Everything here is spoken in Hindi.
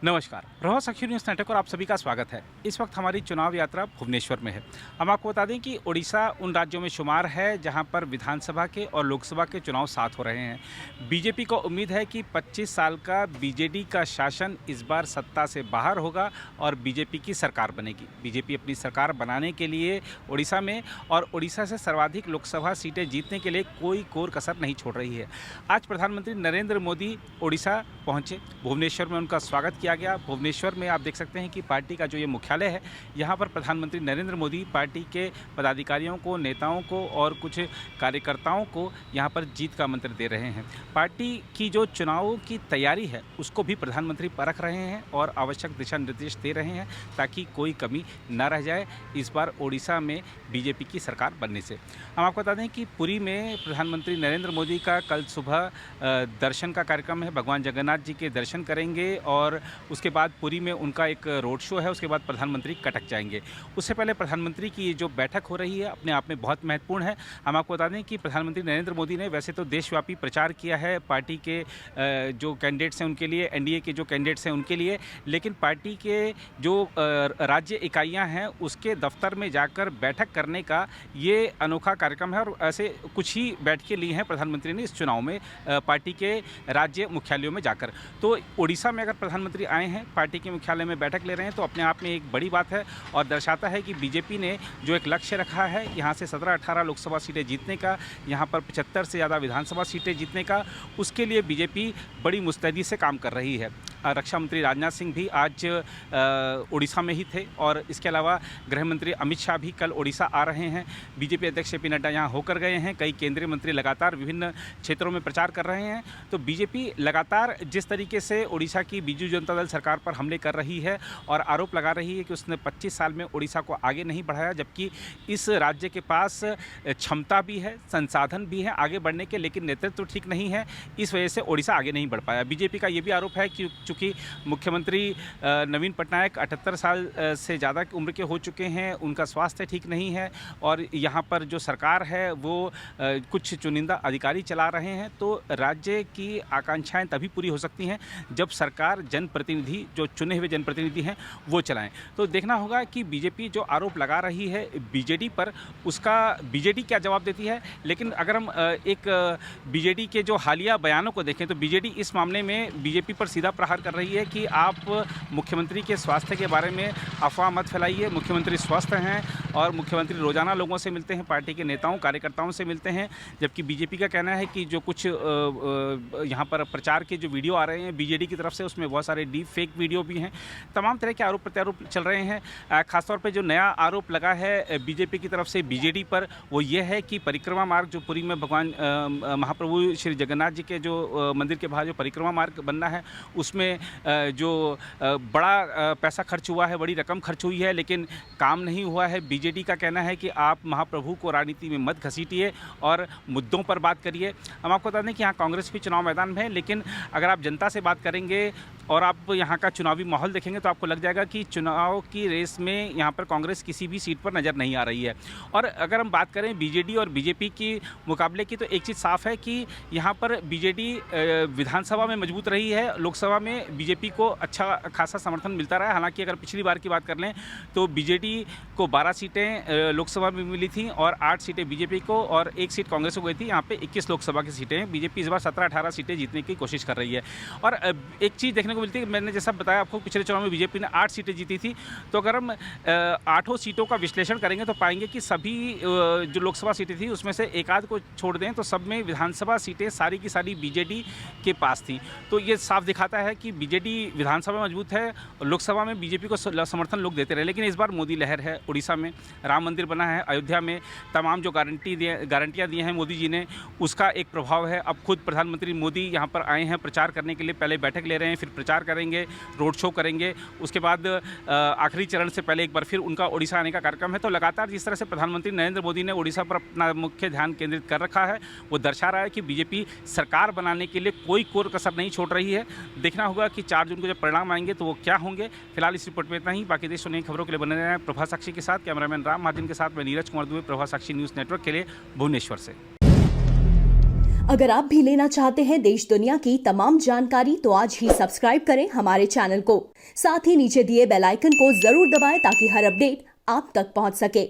नमस्कार, प्रभाव साक्षी न्यूज़ नेटवर्क और आप सभी का स्वागत है। इस वक्त हमारी चुनाव यात्रा भुवनेश्वर में है। हम आपको बता दें कि उड़ीसा उन राज्यों में शुमार है जहां पर विधानसभा के और लोकसभा के चुनाव साथ हो रहे हैं। बीजेपी को उम्मीद है कि 25 साल का बीजेडी का शासन इस बार सत्ता से बाहर होगा और बीजेपी की सरकार बनेगी। बीजेपी अपनी सरकार बनाने के लिए उड़ीसा में और उड़ीसा से सर्वाधिक लोकसभा सीटें जीतने के लिए कोई कोर कसर नहीं छोड़ रही है। आज प्रधानमंत्री नरेंद्र मोदी उड़ीसा पहुंचे, भुवनेश्वर में उनका स्वागत किया गया। भुवनेश्वर में आप देख सकते हैं कि पार्टी का जो ये मुख्यालय है, यहाँ पर प्रधानमंत्री नरेंद्र मोदी पार्टी के पदाधिकारियों को, नेताओं को और कुछ कार्यकर्ताओं को यहाँ पर जीत का मंत्र दे रहे हैं। पार्टी की जो चुनावों की तैयारी है उसको भी प्रधानमंत्री परख रहे हैं और आवश्यक दिशा निर्देश दे रहे हैं ताकि कोई कमी न रह जाए इस बार ओडिशा में बीजेपी की सरकार बनने से। हम आपको बता दें कि पुरी में प्रधानमंत्री नरेंद्र मोदी का कल सुबह दर्शन का कार्यक्रम है। भगवान जगन्नाथ जी के दर्शन करेंगे और उसके बाद पुरी में उनका एक रोड शो है। उसके बाद प्रधानमंत्री कटक जाएंगे। उससे पहले प्रधानमंत्री की ये जो बैठक हो रही है अपने आप में बहुत महत्वपूर्ण है। हम आपको बता दें कि प्रधानमंत्री नरेंद्र मोदी ने वैसे तो देशव्यापी प्रचार किया है पार्टी के जो कैंडिडेट्स हैं उनके लिए, एनडीए के जो कैंडिडेट्स हैं उनके लिए, लेकिन पार्टी के जो राज्य इकाइयाँ हैं उसके दफ्तर में जाकर बैठक करने का ये अनोखा कार्यक्रम है और ऐसे कुछ ही बैठकें ली हैं प्रधानमंत्री ने इस चुनाव में पार्टी के राज्य मुख्यालयों में जाकर। तो उड़ीसा में अगर प्रधानमंत्री आए हैं, पार्टी के मुख्यालय में बैठक ले रहे हैं तो अपने आप में एक बड़ी बात है और दर्शाता है कि बीजेपी ने जो एक लक्ष्य रखा है यहाँ से 17-18 लोकसभा सीटें जीतने का, यहाँ पर 75 से ज़्यादा विधानसभा सीटें जीतने का, उसके लिए बीजेपी बड़ी मुस्तैदी से काम कर रही है। रक्षा मंत्री राजनाथ सिंह भी आज उड़ीसा में ही थे और इसके अलावा गृह मंत्री अमित शाह भी कल उड़ीसा आ रहे हैं। बीजेपी अध्यक्ष जेपी नड्डा यहाँ होकर गए हैं। कई केंद्रीय मंत्री लगातार विभिन्न क्षेत्रों में प्रचार कर रहे हैं। तो बीजेपी लगातार जिस तरीके से उड़ीसा की बीजू जनता दल सरकार पर हमले कर रही है और आरोप लगा रही है कि उसने 25 साल में उड़ीसा को आगे नहीं बढ़ाया, जबकि इस राज्य के पास क्षमता भी है, संसाधन भी है आगे बढ़ने के, लेकिन नेतृत्व ठीक नहीं है, इस वजह से उड़ीसा आगे नहीं बढ़ पाया। बीजेपी का ये भी आरोप है कि चूँकि मुख्यमंत्री नवीन पटनायक 78 साल से ज़्यादा उम्र के हो चुके हैं, उनका स्वास्थ्य ठीक नहीं है और यहाँ पर जो सरकार है वो कुछ चुनिंदा अधिकारी चला रहे हैं। तो राज्य की आकांक्षाएं तभी पूरी हो सकती हैं जब सरकार जनप्रतिनिधि, जो चुने हुए जनप्रतिनिधि हैं वो चलाएं। तो देखना होगा कि बीजेपी जो आरोप लगा रही है बीजेडी पर, उसका बीजेडी क्या जवाब देती है। लेकिन अगर हम एक बीजेडी के जो हालिया बयानों को देखें तो बीजेडी इस मामले में बीजेपी पर सीधा प्रहार कर रही है कि आप मुख्यमंत्री के स्वास्थ्य के बारे में अफवाह मत फैलाइए। मुख्यमंत्री स्वस्थ हैं और मुख्यमंत्री रोजाना लोगों से मिलते हैं, पार्टी के नेताओं कार्यकर्ताओं से मिलते हैं, जबकि बीजेपी का कहना है कि जो कुछ यहाँ पर प्रचार के जो वीडियो आ रहे हैं बीजेडी की तरफ से उसमें बहुत सारे डीप फेक वीडियो भी हैं। तमाम तरह के आरोप प्रत्यारोप चल रहे हैं। खासतौर पर जो नया आरोप लगा है बीजेपी की तरफ से बीजेडी पर वो ये है कि परिक्रमा मार्ग जो पुरी में भगवान महाप्रभु श्री जगन्नाथ जी के जो मंदिर के बाहर जो परिक्रमा मार्ग बनना है उसमें जो बड़ा पैसा खर्च हुआ है, बड़ी रकम खर्च हुई है, लेकिन काम नहीं हुआ है। बीजेडी का कहना है कि आप महाप्रभु को राजनीति में मत घसीटिए और मुद्दों पर बात करिए। हम आपको बता दें कि यहाँ कांग्रेस भी चुनाव मैदान में है, लेकिन अगर आप जनता से बात करेंगे और आप यहाँ का चुनावी माहौल देखेंगे तो आपको लग जाएगा कि चुनाव की रेस में यहाँ पर कांग्रेस किसी भी सीट पर नज़र नहीं आ रही है। और अगर हम बात करें बीजेडी और बीजेपी की मुकाबले की तो एक चीज़ साफ है कि यहाँ पर बीजेडी विधानसभा में मजबूत रही है, लोकसभा में बीजेपी को अच्छा खासा समर्थन मिलता रहा है। हालांकि अगर पिछली बार की बात कर लें तो बीजेडी को 12 सीटें लोकसभा में मिली थी और 8 सीटें बीजेपी को और 1 सीट कांग्रेस को गई थी। यहाँ पे 21 लोकसभा की सीटें हैं। बीजेपी इस बार 17-18 सीटें जीतने की कोशिश कर रही है। और एक चीज़ देखने को मिलती है, मैंने जैसा बताया आपको, पिछले चुनाव में बीजेपी ने 8 सीटें जीती थी। तो अगर हम 8 सीटों का विश्लेषण करेंगे तो पाएंगे कि सभी जो लोकसभा सीटें थी उसमें से एक आध को छोड़ दें तो सब में विधानसभा सीटें सारी की सारी बीजेडी के पास थी। तो ये साफ दिखाता है कि बीजेडी विधानसभा मजबूत है, लोकसभा में बीजेपी को समर्थन लोग देते रहे। लेकिन इस बार मोदी लहर है। उड़ीसा में राम मंदिर बना है, अयोध्या में तमाम जो गारंटियाँ दी हैं मोदी जी ने, उसका एक प्रभाव है। अब खुद प्रधानमंत्री मोदी यहाँ पर आए हैं प्रचार करने के लिए। पहले बैठक ले रहे हैं, फिर प्रचार करेंगे, रोड शो करेंगे, उसके बाद आखिरी चरण से पहले एक बार फिर उनका उड़ीसा आने का कार्यक्रम है। तो लगातार जिस तरह से प्रधानमंत्री नरेंद्र मोदी ने उड़ीसा पर अपना मुख्य ध्यान केंद्रित कर रखा है वो दर्शा रहा है कि बीजेपी सरकार बनाने के लिए कोई कोर कसर नहीं छोड़ रही है। देखना होगा कि 4 जून को जब परिणाम आएंगे तो वो क्या होंगे। फिलहाल इस रिपोर्ट में इतना ही। बाकी देश और नई खबरों के लिए बने रहना है प्रभा साक्षी के साथ। कैमरामैन राम महाजन के साथ मैं नीरज कुमार दुबे, प्रभा साक्षी न्यूज़ नेटवर्क के लिए भुवनेश्वर से। अगर आप भी लेना चाहते हैं देश दुनिया की तमाम जानकारी तो आज ही सब्सक्राइब करें हमारे चैनल को। साथ ही नीचे दिए बेल आइकन को जरूर दबाएं ताकि हर अपडेट आप तक पहुंच सके।